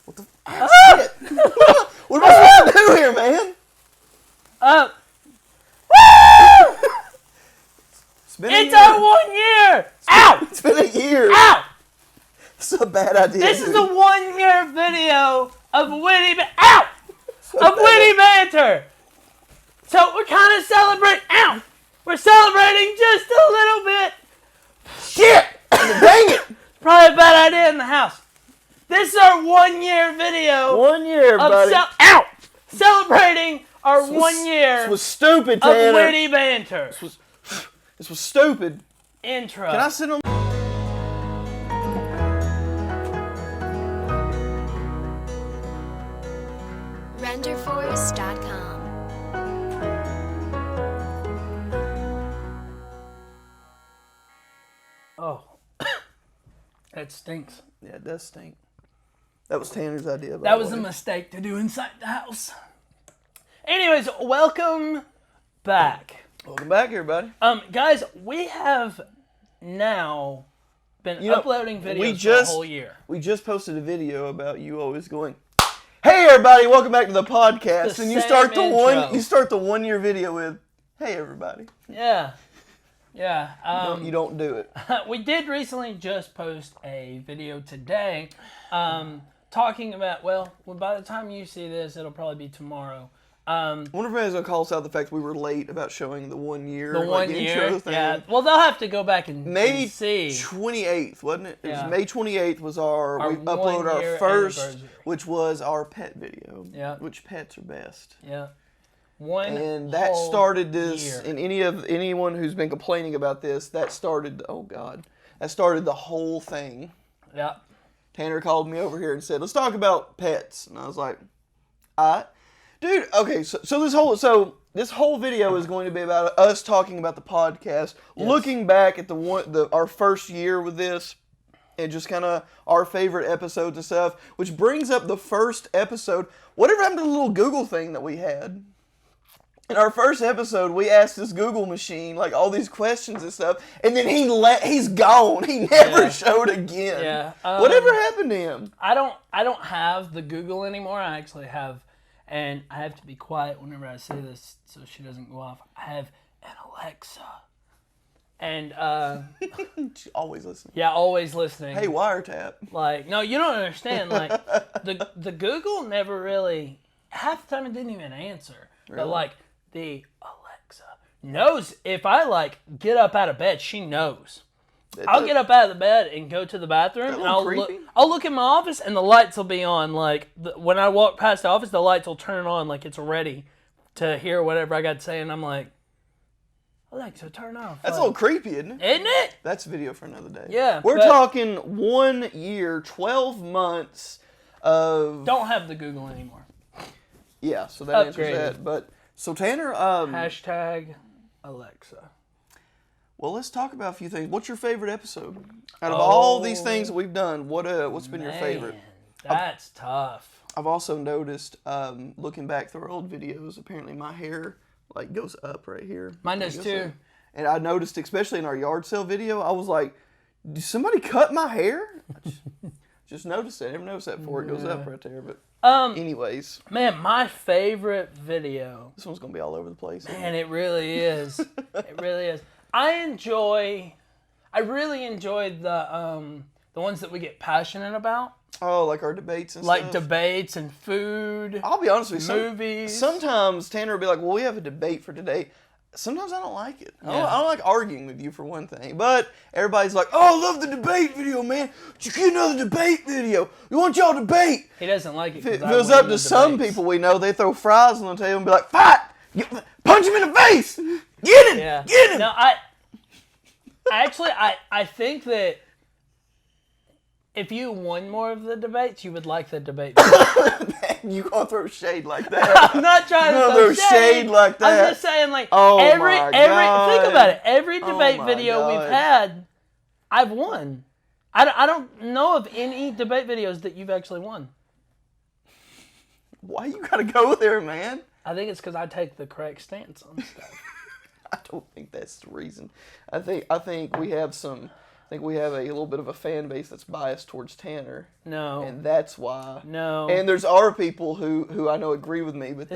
What the shit? What am I supposed to do here, man? It's our 1 year! Ow! It's been a year. Ow! This is a bad idea. This is a 1 year video of witty banter. So we're kind of celebrating. Ow! We're celebrating just a little bit. Shit! Dang it! Probably a bad idea in the house. This is our 1 year video. 1 year, buddy. Ow! Celebrating our 1 year. This was stupid, Tanner. Of witty banter. This was stupid. Intro. Can I sit on? renderforce.com. Oh. That stinks. Yeah, it does stink. That was Tanner's idea. That was a mistake to do inside the house. Anyways, welcome back. Welcome back, everybody. Guys, we have now been uploading videos for a whole year. We just posted a video about you always going, "Hey, everybody, welcome back to the podcast," and you start the intro. 1 year video with, "Hey, everybody." Yeah. You don't do it. We did recently just post a video today, talking about. Well, by the time you see this, it'll probably be tomorrow. I wonder if anybody's going to call us out the fact we were late about showing the 1 year. The 1 year, intro thing. yeah. Well, they'll have to go back and May see. 28th, wasn't it? It was Yeah. May 28th was we uploaded our 1 first, year anniversary. which was our pet video. Yeah. Which pets are best. Yeah. And that started this, year. and anyone who's been complaining about this, that started the whole thing. Yeah. Tanner called me over here and said, "Let's talk about pets." And I was like, "All right." Dude, okay, so this whole video is going to be about us talking about the podcast, looking back at our first year with this, and just kind of our favorite episodes and stuff, which brings up the first episode. Whatever happened to the little Google thing that we had? In our first episode, we asked this Google machine like all these questions and stuff, and then he's gone. He never showed again. Yeah. Whatever happened to him? I don't have the Google anymore. I actually have, and I have to be quiet whenever I say this so she doesn't go off. I have an Alexa. And She's always listening. yeah, always listening. Hey, wiretap. Like, no, you don't understand. Like the Google never really, half the time it didn't even answer. Really? But like the Alexa knows if I get up out of bed, she knows. I'll get up out of the bed and go to the bathroom, and I'll look in my office, and the lights will be on. Like when I walk past the office, the lights will turn on, like it's ready to hear whatever I got to say, and I'm like, Alexa, turn off. That's a little creepy, isn't it? Isn't it? That's video for another day. Yeah, We're talking 1 year, 12 months of... Don't have the Google anymore. Yeah, so that answers Upgraded. that. But, so Tanner... Hashtag Alexa. Well, let's talk about a few things. What's your favorite episode? Out of all these things that we've done, what's been your favorite? That's tough. I've also noticed, looking back through our old videos, apparently my hair goes up right here. Mine does too. And I noticed, especially in our yard sale video, I was like, did somebody cut my hair? I just noticed that. I never noticed that before. It goes up right there. But anyways. Man, my favorite video. This one's going to be all over the place. Man, it really is. It really is. I really enjoyed the ones that we get passionate about. Oh, like our debates and stuff? Like debates and food. I'll be honest with you. Movies. Sometimes Tanner will be like, well, we have a debate for today. Sometimes I don't like it. I don't like arguing with you for one thing. But everybody's like, oh, I love the debate video, man. Did you get another debate video? We want y'all to debate. He doesn't like it. If it was up to some people we know, they throw fries on the table and be like, fight! Punch him in the face! Get him! Yeah. Get him! No, I think that if you won more of the debates, you would like the debate. Man, you gonna throw shade like that? I'm not trying to throw shade like that. I'm just saying, like, Oh every my God. think about it. Every debate my video we've God. had, I've won. I don't know of any debate videos that you've actually won. Why you gotta go there, man? I think it's because I take the correct stance on stuff. I don't think that's the reason. I think we have some I think we have a little bit of a fan base that's biased towards Tanner. No. And that's why. No. And there's other people who I know agree with me, but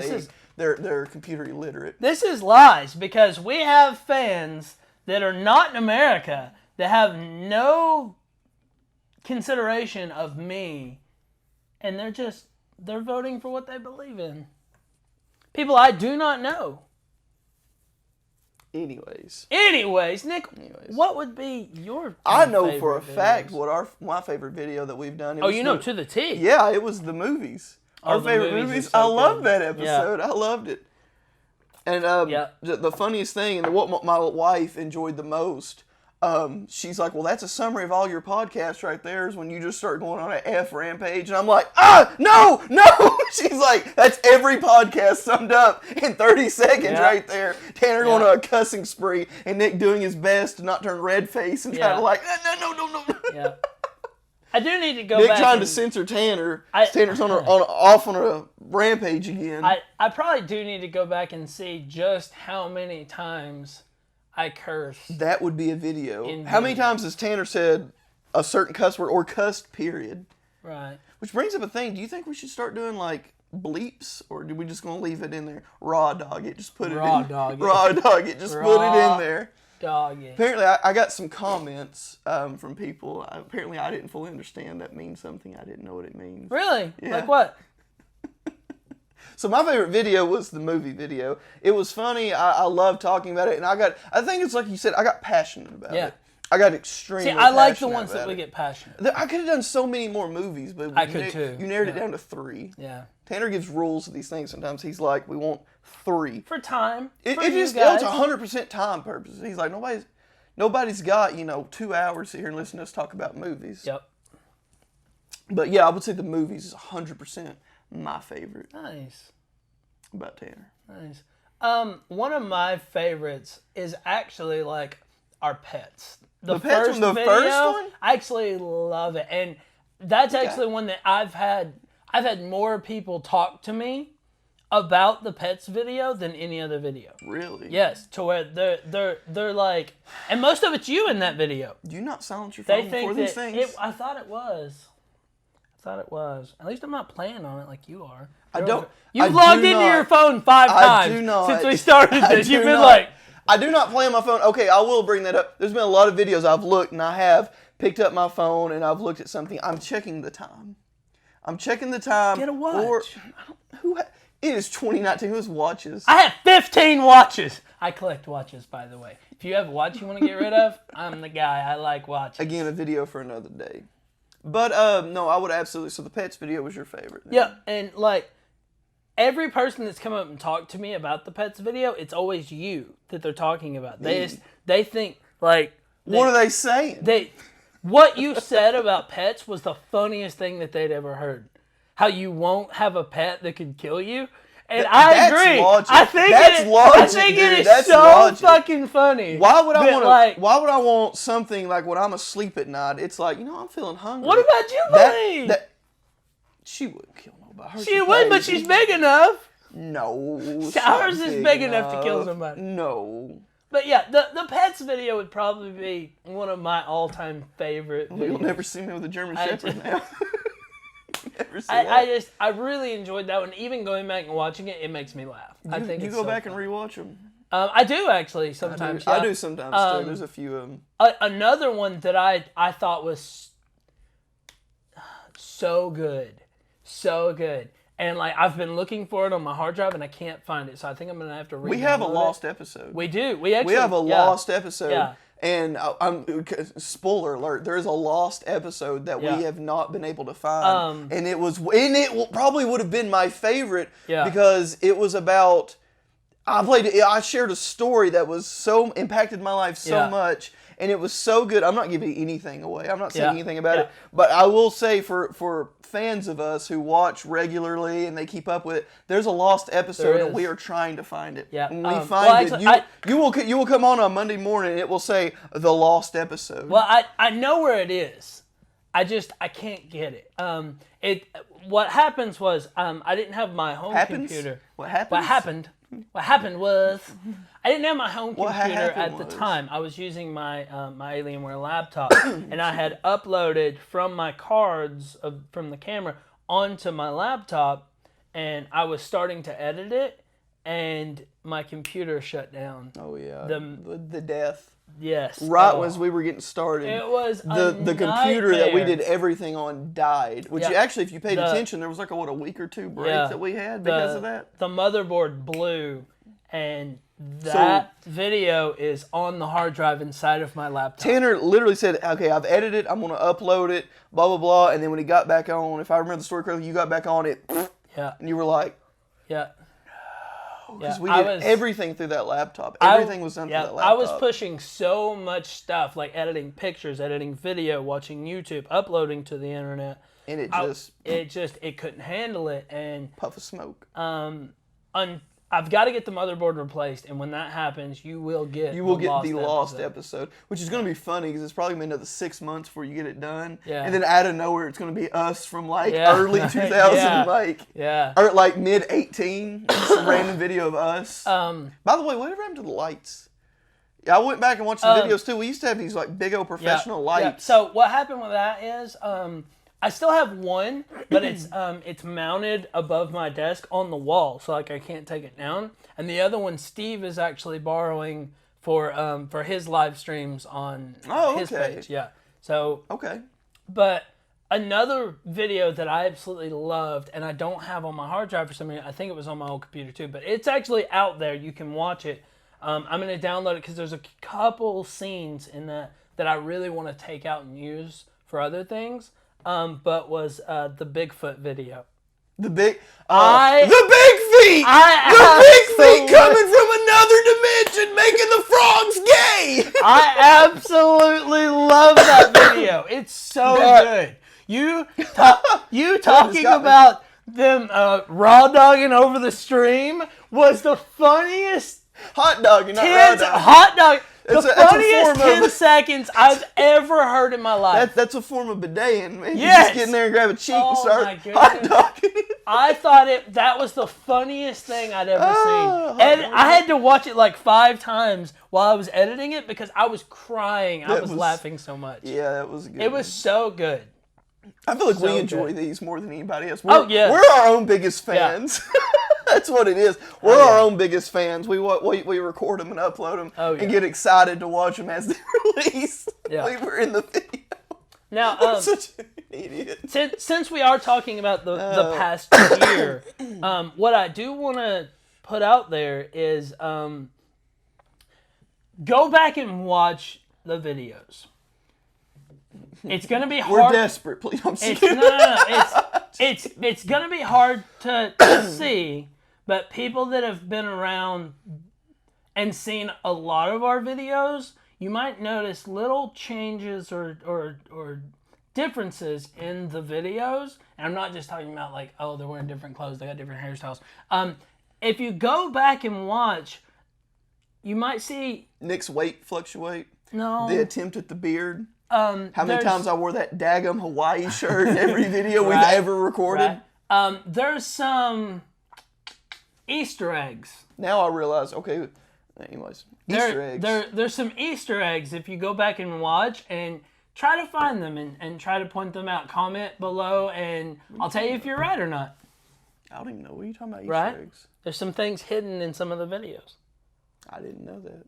they're computer illiterate. This is lies, because we have fans that are not in America that have no consideration of me, and they're voting for what they believe in. People I do not know. Anyways, Nick, what would be your I know for a fact what my favorite video that we've done. You know to the T. Yeah, it was the movies. Our favorite movies. I loved that episode. Yeah. I loved it. And the funniest thing, and what my wife enjoyed the most, she's like, well, that's a summary of all your podcasts right there, is when you just start going on an F rampage. And I'm like, no. She's like, that's every podcast summed up in 30 seconds right there. Tanner going on a cussing spree, and Nick doing his best to not turn red face and trying to like, no. Yeah. I do need to go Nick back. Nick trying to censor Tanner. Tanner's off on a rampage again. I probably do need to go back and see just how many times I cursed. That would be a video. How many times has Tanner said a certain cuss word or cussed, period? Right. Which brings up a thing. Do you think we should start doing like bleeps, or do we just going to leave it in there? Raw dog it. Just put it in. Raw dog it. Just put it in there. Dog it. Apparently, I got some comments from people. Apparently, I didn't fully understand that means something. I didn't know what it means. Really? Yeah. Like what? So my favorite video was the movie video. It was funny. I love talking about it, and I think it's like you said, I got passionate about it. I got extremely passionate. See, I like the ones that we get passionate. I could have done so many more movies, but I could too. You narrowed it down to 3. Yeah. Tanner gives rules to these things sometimes. He's like, we want 3. For time. It's 100% time purposes. He's like, nobody's got, 2 hours here and listen to us talk about movies. Yep. But yeah, I would say the movies is 100% my favorite. Nice. About Tanner. Nice. One of my favorites is actually like our pets. The first one? I actually love it. And that's actually one that I've had more people talk to me about the pets video than any other video. Really? Yes, to where they're like, and most of it's you in that video. Do you not silence your phone before these things? I thought it was. At least I'm not playing on it like you are. You've logged into your phone 5 times since we started this. You've been like, I do not play on my phone. Okay, I will bring that up. There's been a lot of videos I've looked, and I have picked up my phone and I've looked at something. I'm checking the time. Get a watch. It is 2019. Who has watches? I have 15 watches. I collect watches, by the way. If you have a watch you want to get rid of, I'm the guy. I like watches. Again, a video for another day. But no, I would absolutely. So the pets video was your favorite. Then. Yeah, and like every person that's come up and talked to me about the pets video, it's always you that they're talking about. They think like. What are they saying? What you said about pets was the funniest thing that they'd ever heard. How you won't have a pet that could kill you. And I agree. Logic. I think it is so fucking funny. Why would I want something like when I'm asleep at night? It's like, I'm feeling hungry. What about Jubilee? She wouldn't kill nobody. She would, but she's big enough. No. Ours is big enough to kill somebody. No. But yeah, the pets video would probably be one of my all-time favorite videos. You'll never see me with a German Shepherd now. I really enjoyed that one. Even going back and watching it, it makes me laugh. I think you go back and rewatch them. I do actually sometimes. I do sometimes too. There's a few of them. Another one that I thought was so good, and like I've been looking for it on my hard drive and I can't find it. So I think I'm gonna have to. We have a lost episode. We do. We have a lost episode. Yeah. And spoiler alert, there is a lost episode that we have not been able to find. And it probably would have been my favorite because it was about, I shared a story that was so impacted my life so much. And it was so good. I'm not giving anything away. I'm not saying anything about it. But I will say for fans of us who watch regularly and they keep up with it, there's a lost episode and we are trying to find it. Yeah. When we find it, you will come on Monday morning and it will say the lost episode. Well, I know where it is. I can't get it. What happens was I didn't have my home computer. What happened? What happened what happened was I didn't have my home What computer happened at the was- time. I was using my my Alienware laptop, and I had uploaded from my cards from the camera onto my laptop, and I was starting to edit it, and my computer shut down. Oh yeah, The death. Yes. Right as we were getting started, It was the computer that we nightmare. did everything on died. Which Yeah. actually, if you paid attention, there was like a week or two break that we had because of that. The motherboard blew, and that video is on the hard drive inside of my laptop. Tanner literally said, "Okay, I've edited. I'm going to upload it. Blah blah blah." And then when he got back on, if I remember the story correctly, you got back on it, Yeah. and you were like, Yeah. because we did everything through that laptop. Everything was done through that laptop. I was pushing so much stuff, like editing pictures, editing video, watching YouTube, uploading to the internet. And it couldn't handle it. And puff of smoke. I've got to get the motherboard replaced, and when that happens, you will get the lost episode, which is going to be funny because it's probably going to be another 6 months before you get it done. Yeah. And then out of nowhere, it's going to be us from like early 2000, or like mid 18. Just a random video of us. By the way, whatever happened to the lights? Yeah, I went back and watched the videos too. We used to have these like big old professional lights. Yeah. So what happened with that is, I still have one, but it's mounted above my desk on the wall, so like I can't take it down. And the other one, Steve is actually borrowing for his live streams on his page. Yeah. So but another video that I absolutely loved, and I don't have on my hard drive for some reason. I think it was on my old computer too, but it's actually out there. You can watch it. I'm gonna download it because there's a couple scenes in that I really want to take out and use for other things. But was the Bigfoot video. The big feet! The big feet coming from another dimension, making the frogs gay! I absolutely love that video. It's so good. You talking about them raw dogging over the stream was the funniest hot dogging, not raw dogging. Hot dog. The funniest form 10 seconds I've ever heard in my life. That's a form of bideting, man. Yes. You just get in there and grab a cheek and start hot dogging. I thought that was the funniest thing I'd ever seen. And I had to watch it like 5 times while I was editing it because I was crying. I was laughing so much. Yeah, that was good. It was so good. I feel like we enjoy these more than anybody else. We're our own biggest fans. Yeah. That's what it is. We're our own biggest fans. We record them and upload them and get excited to watch them as they release. Yeah. Like we're in the video. Now, I'm such an idiot. Since we are talking about the past year, what I do want to put out there is go back and watch the videos. It's gonna be hard. We're desperate, please. It's gonna be hard to see, but people that have been around and seen a lot of our videos, you might notice little changes or differences in the videos. And I'm not just talking about like, oh, they're wearing different clothes, they got different hairstyles. If you go back and watch, you might see Nick's weight fluctuate. No. The attempt at the beard. How many times I wore that daggum Hawaii shirt in every video we've ever recorded. Right. There's some Easter eggs. Now I realize, okay, anyways, Easter eggs. There's some Easter eggs if you go back and watch and try to find them and try to point them out. Comment below and I'll tell you if you're right or not. I don't even know. What are you talking about, Easter eggs? There's some things hidden in some of the videos. I didn't know that.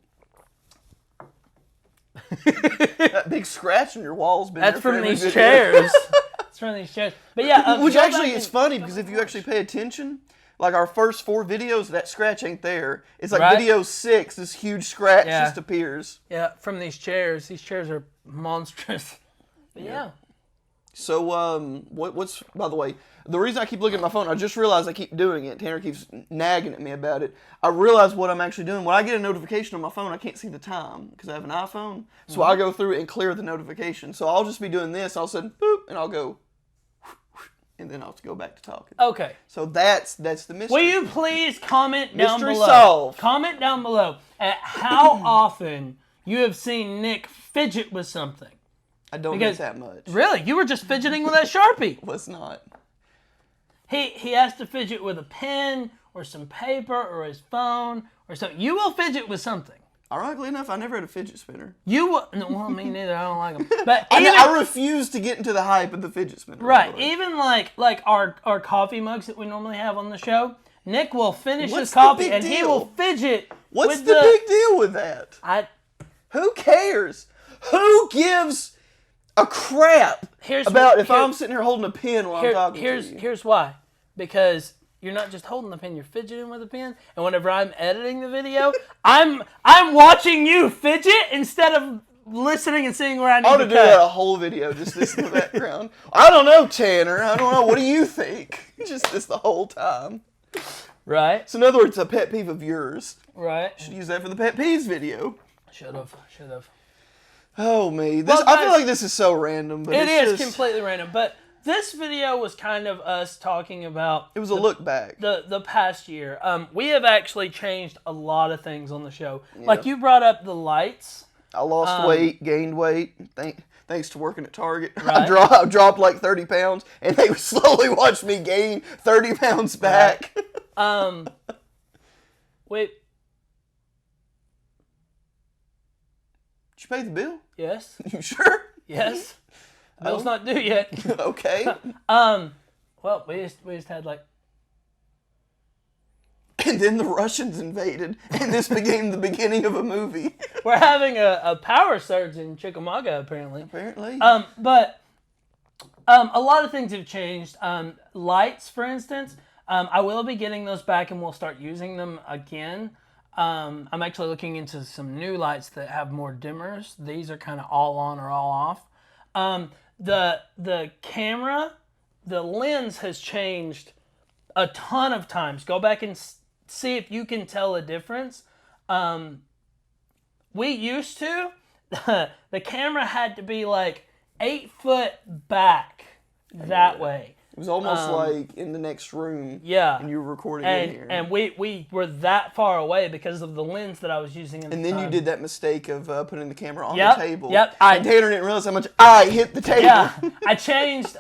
That big scratch in your wall's been That's there from these video. chairs. It's from these chairs. But yeah, which actually is funny because if you actually pay attention, like our first 4 videos, that scratch ain't there. It's like video 6, this huge scratch just appears. Yeah, from these chairs. These chairs are monstrous. But yeah. So, what's, by the way, the reason I keep looking at my phone, I just realized I keep doing it. Tanner keeps nagging at me about it. I realize what I'm actually doing. When I get a notification on my phone, I can't see the time because I have an iPhone. So I go through it and clear the notification. So I'll just be doing this, all of a sudden, boop, and I'll go, and then I'll go back to talking. Okay. So that's the mystery. Will you please comment down below? Mystery solved. Comment down below at how often you have seen Nick fidget with something. I don't get that much. Really? You were just fidgeting with that Sharpie. Was not. He has to fidget with a pen, or some paper or his phone or something. You will fidget with something. Ironically enough, I never had a fidget spinner. You will. Well, me neither. I don't like them. But I refuse to get into the hype of the fidget spinner. Right. Even like our coffee mugs that we normally have on the show, Nick will finish his coffee and he will fidget. What's the big deal with that? Who cares? Who gives a crap about if I'm sitting here holding a pen while I'm talking to you? Here's why. Because you're not just holding the pen, you're fidgeting with the pen. And whenever I'm editing the video, I'm watching you fidget instead of listening and seeing where I need to cut. I ought to do that a whole video, just this in the background. I don't know, Tanner. I don't know. What do you think? Just this the whole time. Right. So in other words, a pet peeve of yours. Right. Should use that for the pet peeves video. Should have. Oh, me. I feel like this is so random. But it is completely random. But this video was kind of us talking about... It was a look back. The past year. We have actually changed a lot of things on the show. Yeah. Like you brought up the lights. I lost weight, gained weight. Thanks to working at Target. Right. I dropped like 30 pounds, and they slowly watched me gain 30 pounds back. Right. Wait. Did you pay the bill? Yes. You sure? Yes. Bill's not due yet. Okay. Well, we just had like... And then the Russians invaded, and this became the beginning of a movie. We're having a power surge in Chickamauga, apparently. But a lot of things have changed. Lights, for instance, I will be getting those back, and we'll start using them again. I'm actually looking into some new lights that have more dimmers. These are kind of all on or all off. The camera, the lens has changed a ton of times. Go back and see if you can tell a difference. We used to, the camera had to be like 8 foot back that way. It was almost like in the next room. Yeah. And you were recording in here. And we were that far away because of the lens that I was using. And then you did that mistake of putting the camera on the table. Yep. And Tanner didn't realize how much I hit the table. Yeah. I changed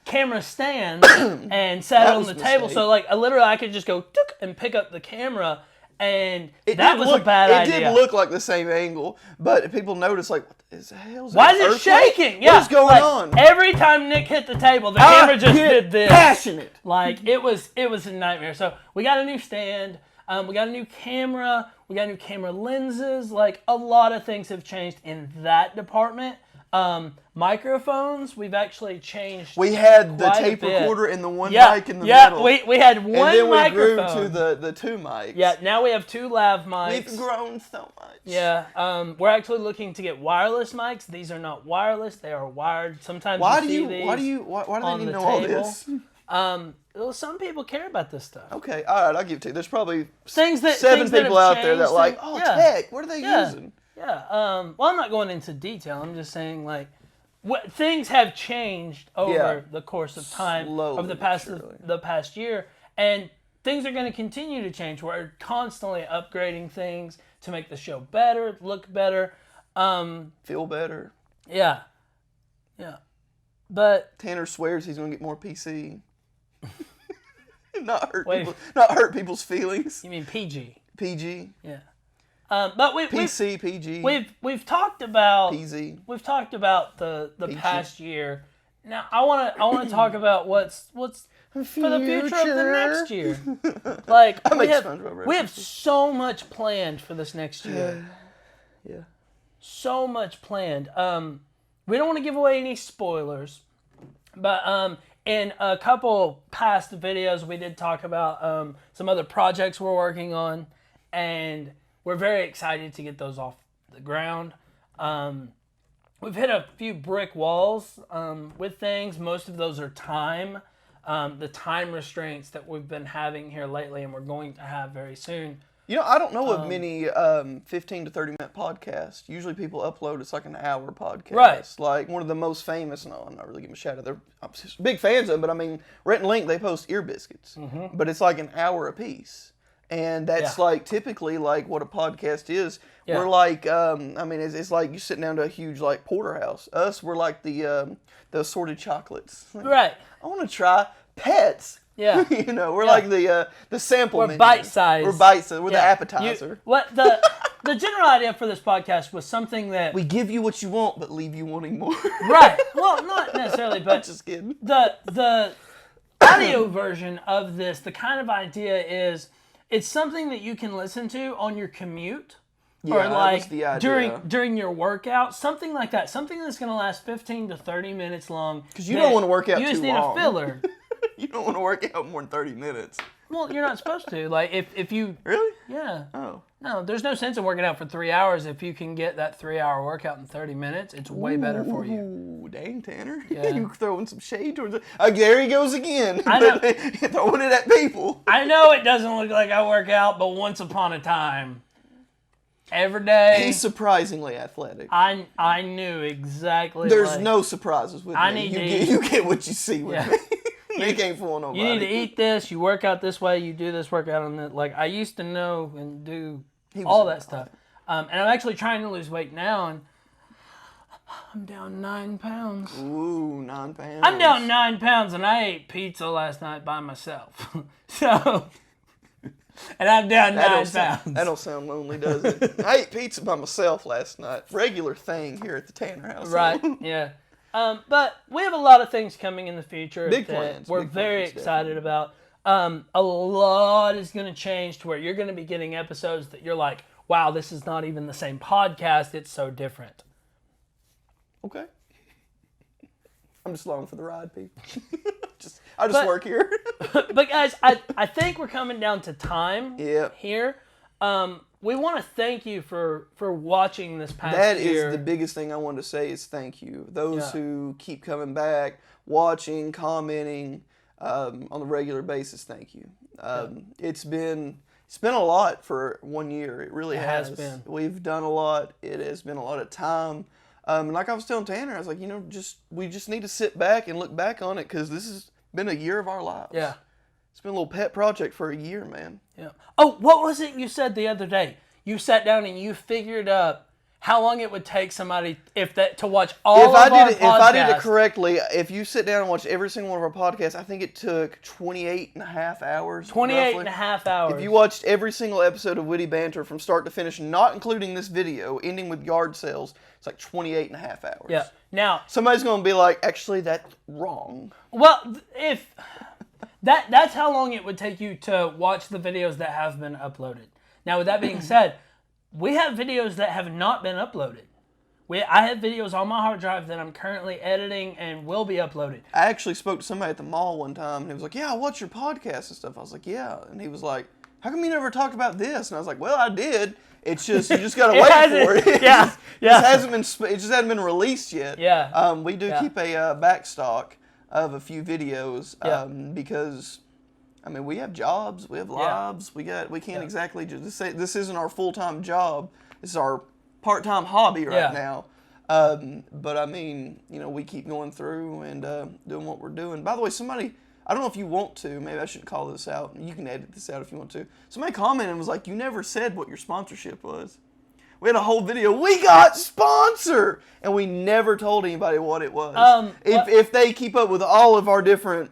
camera stand and sat it on the table. So like I could just go tuk, and pick up the camera. And that was a bad idea. It did look like the same angle, but people noticed, like, what the hell is that? Why is it shaking? Yeah. What is going on? Every time Nick hit the table, the camera just did this. Passionate. Like, it was a nightmare. So we got a new stand. We got a new camera. We got new camera lenses. Like, a lot of things have changed in that department. Microphones, we've actually changed. We had the tape recorder and the one mic in the middle. Yeah, we had one microphone. And then we grew to the two mics. Yeah, now we have two lav mics. We've grown so much. Yeah, we're actually looking to get wireless mics. These are not wireless; they are wired. Sometimes why do they need to know all this? Well, some people care about this stuff. Okay, all right, I'll give it to you. There's probably seven people out there that like, tech. What are they using? Yeah. Well, I'm not going into detail. I'm just saying, like, things have changed over the course of time, over the past year, and things are going to continue to change. We're constantly upgrading things to make the show better, look better, feel better. Yeah. But Tanner swears he's going to get more PC. not hurt people's feelings. You mean PG? PG. Yeah. But PG. We've talked about PZ. We've talked about the past year. Now I want to talk about what's for the future of the next year. Like we have so much planned for this next year. Yeah. So much planned. We don't want to give away any spoilers, but in a couple past videos we did talk about some other projects we're working on, and we're very excited to get those off the ground. We've hit a few brick walls with things. Most of those are time. The time restraints that we've been having here lately and we're going to have very soon. You know, I don't know of many 15 to 30-minute podcasts. Usually people upload, it's like an hour podcast. Right. Like one of the most famous, no, I'm not really giving a shout out. I'm big fans of them, but I mean, Rhett and Link, they post ear biscuits. Mm-hmm. But it's like an hour a piece. And that's like typically like what a podcast is. Yeah. We're like, it's like you sitting down to a huge like porterhouse. Us, we're like the assorted chocolates. Right. I want to try pets. Yeah. We're like the sample We're menu. bite size. We're bite size. We're the appetizer. The general idea for this podcast was something that we give you what you want, but leave you wanting more. Right. Well, not necessarily, but I'm just kidding. The audio version of this, the kind of idea is it's something that you can listen to on your commute. Yeah, or like that was the idea. during your workout, something like that. Something that's going to last 15 to 30 minutes long. Because you don't want to work out too long. You just need a filler. You don't want to work out more than 30 minutes. Well, you're not supposed to. Like, if you... Really? Yeah. Oh. No, there's no sense in working out for 3 hours. If you can get that 3-hour workout in 30 minutes, it's way better for you. Ooh, dang, Tanner. Yeah. You throwing some shade towards it. There he goes again. I know. Throwing it at people. I know it doesn't look like I work out, but once upon a time, every day... He's surprisingly athletic. I knew exactly. There's no surprises with me. You get what you see with me. Nick ain't fooling nobody. You need to eat this. You work out this way. You do this workout on that. Like I used to know and do all that stuff. And I'm actually trying to lose weight now, and I'm down 9 pounds. Ooh, 9 pounds. I'm down 9 pounds, and I ate pizza last night by myself. So, and I'm down 9 pounds. That don't sound lonely, does it? I ate pizza by myself last night. Regular thing here at the Tanner house. Right. Yeah. But we have a lot of things coming in the future Big that plans. we're very excited about. A lot is going to change to where you're going to be getting episodes that you're like, wow, this is not even the same podcast. It's so different. Okay. I'm just along for the ride, people. I just work here. But guys, I think we're coming down to time here. We want to thank you for watching this past year. That is the biggest thing I wanted to say is thank you. Those who keep coming back, watching, commenting on a regular basis, thank you. It's been a lot for 1 year. It really has been. We've done a lot. It has been a lot of time. Like I was telling Tanner, I was like, we just need to sit back and look back on it because this has been a year of our lives. Yeah. It's been a little pet project for a year, man. Yeah. Oh, what was it you said the other day? You sat down and you figured up how long it would take somebody to watch all of our podcasts. If I did it correctly, if you sit down and watch every single one of our podcasts, I think it took 28 and a half hours. 28 and a half hours. If you watched every single episode of Witty Banter from start to finish, not including this video, ending with yard sales, it's like 28 and a half hours. Yeah. Now, somebody's going to be like, actually, that's wrong. Well, if... That's how long it would take you to watch the videos that have been uploaded. Now, with that being said, we have videos that have not been uploaded. I have videos on my hard drive that I'm currently editing and will be uploaded. I actually spoke to somebody at the mall one time, and he was like, yeah, I watch your podcast and stuff. I was like, yeah. And he was like, how come you never talked about this? And I was like, well, I did. It's just, you just got to wait for it. It just hasn't been released yet. Yeah. We do keep a back stock of a few videos because we have jobs, we have lives, we can't exactly just say this isn't our full-time job. This is our part-time hobby right now. But we keep going through and doing what we're doing. By the way, somebody, I don't know if you want to, maybe I should call this out. You can edit this out if you want to. Somebody commented and was like, you never said what your sponsorship was. We had a whole video. We got sponsor, and we never told anybody what it was. If they keep up with all of our different.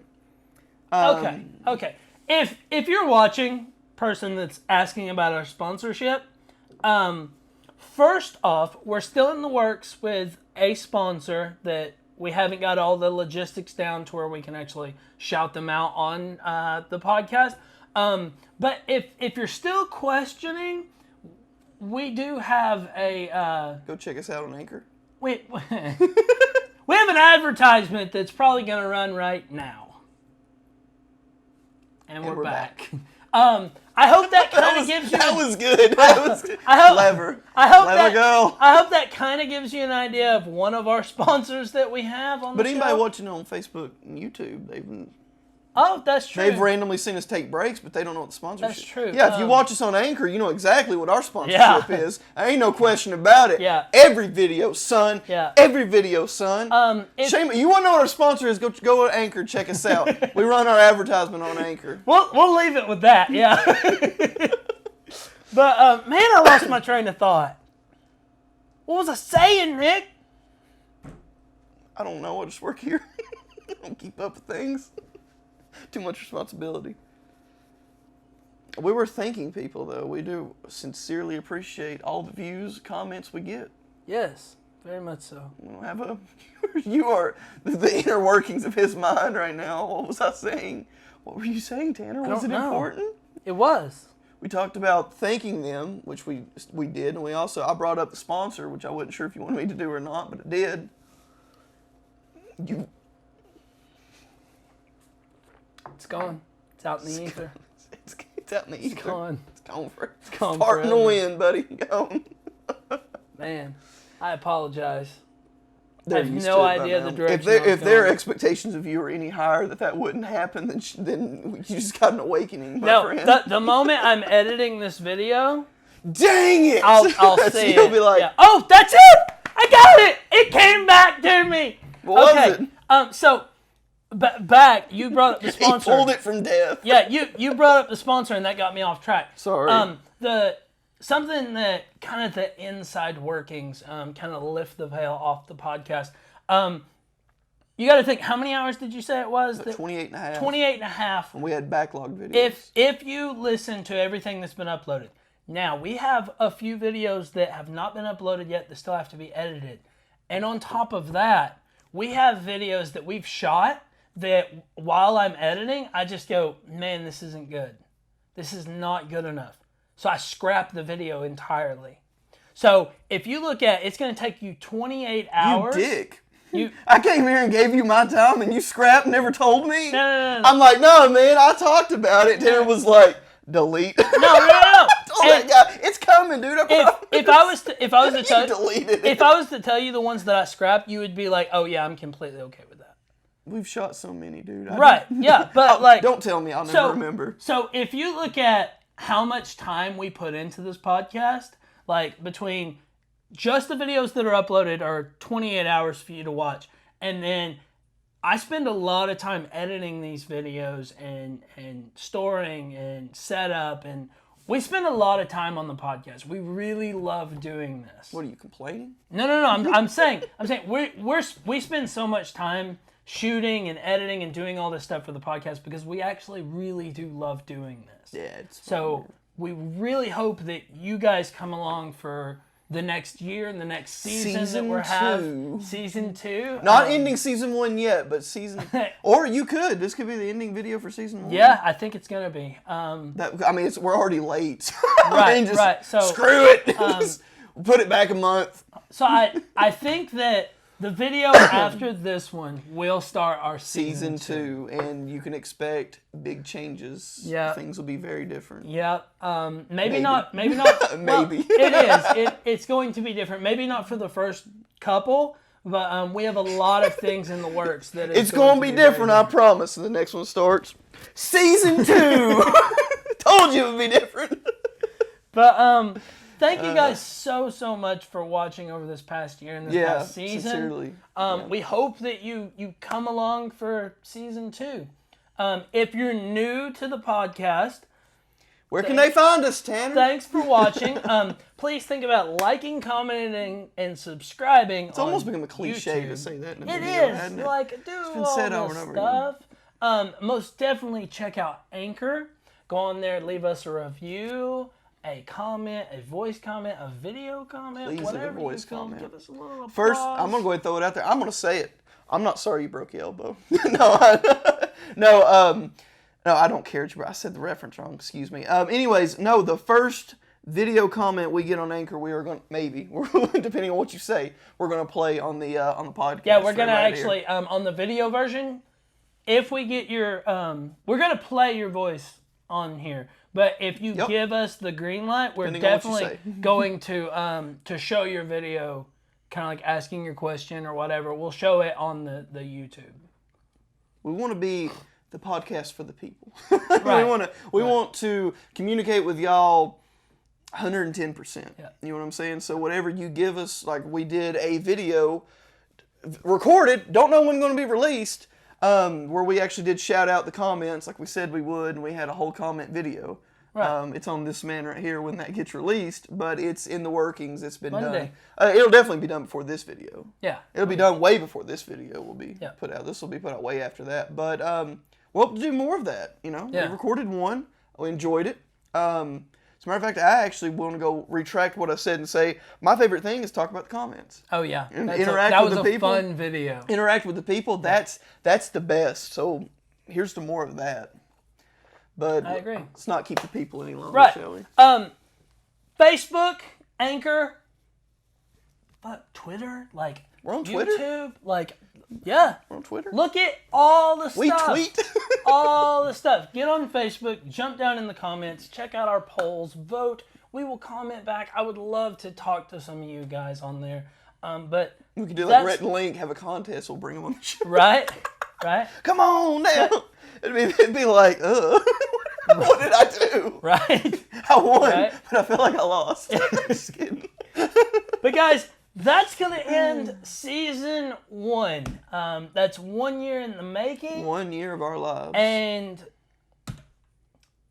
Okay. If you're watching, person that's asking about our sponsorship, first off, we're still in the works with a sponsor that we haven't got all the logistics down to where we can actually shout them out on the podcast. But if you're still questioning. We do have a... Go check us out on Anchor. We have an advertisement that's probably going to run right now. And we're back. I hope that kind of gives you... That was good. Clever. Girl. I hope that kind of gives you an idea of one of our sponsors that we have on the show. But anybody watching on Facebook and YouTube, Oh, that's true. They've randomly seen us take breaks, but they don't know what the sponsorship is. That's true. Yeah, if you watch us on Anchor, you know exactly what our sponsorship is. There ain't no question about it. Yeah. Every video, son. Yeah. Every video, son. Shame. You want to know what our sponsor is? Go to Anchor, check us out. We run our advertisement on Anchor. We'll leave it with that, yeah. But, man, I lost my train of thought. What was I saying, Rick? I don't know. I just work here. I don't keep up with things. Too much responsibility. We were thanking people, though. We do sincerely appreciate all the views, comments we get. Yes, very much so. You are the inner workings of his mind right now. What was I saying? What were you saying, Tanner? Was it important? It was. We talked about thanking them, which we did, and I brought up the sponsor, which I wasn't sure if you wanted me to do or not, but it did. It's gone. It's out in the ether. It's out in the ether. It's gone. It's gone for. It's gone Fart in the forever. wind, buddy. Gone. Man, I apologize. They're I have used no to it by idea now. the direction. If their expectations of you are any higher that wouldn't happen, then you just got an awakening, my friend. The moment I'm editing this video, dang it! I'll see You'll it. be like, yeah. Oh, that's it! I got it! It came back to me! What was it? So, back, you brought up the sponsor. He pulled it from death. Yeah, you brought up the sponsor, and that got me off track. Sorry. Something that kind of the inside workings kind of lift the veil off the podcast. You got to think, how many hours did you say it was? 28 and a half. 28 and a half. And we had backlog videos. If you listen to everything that's been uploaded. Now, we have a few videos that have not been uploaded yet that still have to be edited. And on top of that, we have videos that we've shot that while I'm editing, I just go, man, this isn't good. This is not good enough. So I scrap the video entirely. So if you look at, it's going to take you 28 hours. You dick. I came here and gave you my time and you scrapped and never told me? No. I'm like, no, man, I talked about it. Tanner was like, delete. No. That guy, it's coming, dude. If I was to tell you the ones that I scrapped, you would be like, oh yeah, I'm completely okay with that. We've shot so many, dude. Right, yeah, but don't tell me, I'll never remember. So if you look at how much time we put into this podcast, like between just the videos that are uploaded are 28 hours for you to watch, and then I spend a lot of time editing these videos and storing and setup, and we spend a lot of time on the podcast. We really love doing this. What are you complaining? No. I'm saying we spend so much time shooting and editing and doing all this stuff for the podcast because we actually really do love doing this. Yeah, it's fun. So we really hope that you guys come along for the next year and the next season that we're having. Season 2. Not ending season 1 yet, but season... or you could. This could be the ending video for season 1. Yeah, I think it's going to be. We're already late. Right. So screw it. Put it back a month. So I think that the video after this one will start our season 2. And you can expect big changes. Yeah. Things will be very different. Yeah. Maybe not. Maybe. Well, it is. It's going to be different. Maybe not for the first couple, but we have a lot of things in the works that it's going to be different, I promise. And the next one starts season 2. Told you it would be different. But thank you guys so much for watching over this past year and this past season. Sincerely. We hope that you come along for season 2. If you're new to the podcast, where can they find us, Tanner? Thanks for watching. Please think about liking, commenting, and subscribing. It's almost become a cliche YouTube. to say that in a It video, is. hasn't it? Like, do all said this over and over stuff. Most definitely check out Anchor. Go on there, leave us a review, a comment, a voice comment, a video comment, Please whatever leave a voice you feel. comment. Give us a little applause. First, I'm going to go ahead and throw it out there. I'm going to say it. I'm not sorry you broke your elbow. No, I don't care. I said the reference wrong. Excuse me. Anyways, no, the first video comment we get on Anchor, we are going to, depending on what you say, we're going to play on the podcast. Yeah, we're going to actually, on the video version, if we get your, we're going to play your voice on here. But if you give us the green light, we're definitely going to show your video, kind of like asking your question or whatever. We'll show it on the YouTube. We want to be the podcast for the people. Right. We want to communicate with y'all 110%. Yeah. You know what I'm saying? So whatever you give us, like we did a video recorded, don't know when it's going to be released, where we actually did shout out the comments like we said we would, and we had a whole comment video. Right. It's on this man right here when that gets released, but it's in the workings. It's been Monday. done. It'll definitely be done before this video. Yeah. It'll be done way before this video will be Yeah. put out. This will be put out way after that. But we'll have to do more of that. You know, Yeah. we recorded one. We enjoyed it. As a matter of fact, I actually want to go retract what I said and say my favorite thing is talk about the comments. Oh yeah, And that with was the a people. fun video. Interact with the people. That's the best. So here's to more of that. But I agree. Let's not keep the people any longer, Right. shall we? Facebook, Anchor, Twitter, like we're on Twitter. YouTube, like yeah. We're on Twitter. Look at all the stuff. We tweet. all the stuff. Get on Facebook, jump down in the comments, check out our polls, vote. We will comment back. I would love to talk to some of you guys on there. But we could do like Rhett and Link, have a contest. We'll bring them on the show. Right. Come on now. It'd be like, what did I do? Right. I won, but I feel like I lost. Just kidding. But guys, that's going to end season 1. That's 1 year in the making. 1 year of our lives. And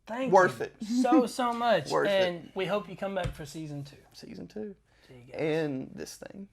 thank Worth you it. so much. Worth and it. we hope you come back for season 2. Season 2. See you guys. And this thing.